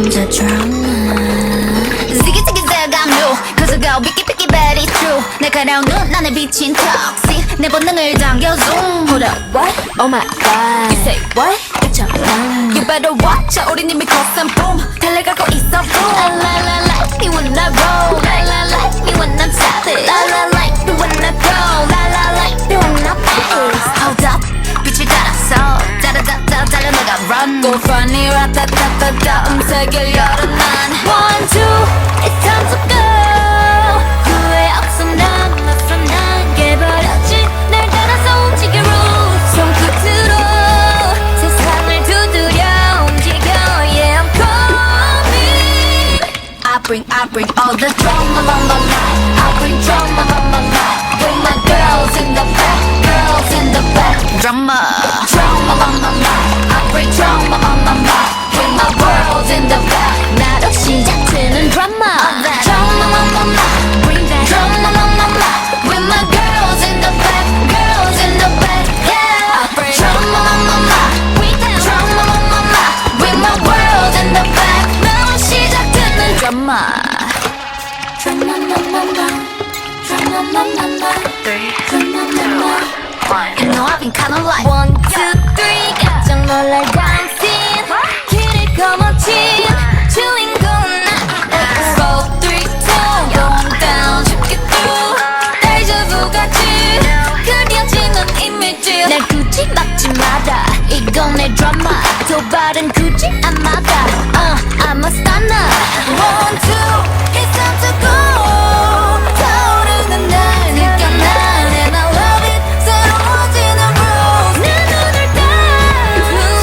혼자 drama Ziggy ziggy zag I'm new Cause I go picky picky but it's true 날카로운 눈 안에 비친 toxic 내 본능을 당겨 zoom Hold up, what? Oh my god You say what? 미쳤나 You better watch out 우린 이미 cross boom 달려가고 있어 boom La la la like me when I roll La la like me when I'm savage La la like me when I go La la like me when I pace Hold up 빛을 따라서 따라따따 달려나가 run Go funny 라따따따따 음색을 열어 난 One, two, it's time to go 후회 없어 난 left from none 깨버렸지 날 따라서 움직여 rules 손끝으로 세상을 두드려 움직여 Yeah I'm coming I bring all the drama on my mind I bring drama on my mind With my girls in the back Girls in the back Drama Drama on my mind I bring drama on my mind With my girls in the back 나로 시작되는 drama Drama on my mind Bring that drama on my mind With my girls in the back Girls in the back Yeah I bring drama on my mind Bring that drama on my mind With my girls in the back 나로 시작되는 drama Drama on my mind Drama on my mind 3, 2, 1 You know I've been kinda like 1, 2, 3 깜짝 놀랄 dancing 길을 거머쥔 주인공은 나 4, 3, 2 Going down 쉽게 through 데자부 같이 그려지는 이미지 날 굳이 막지 마라 이건 내 드라마 도발은 굳이 안 막아 I'm a stunner 1, 2 It's time to go 타오르는 날 느껴 난 And I love it 새로워지는 rules 내 눈을 따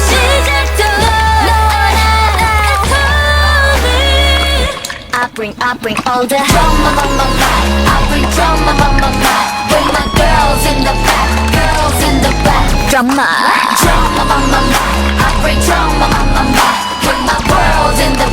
시작도 I bring all the drama on my mind I bring drama on my mind With my girls in the back Girls in the back Drama Drama on my mind I bring drama on my mind With my girls in the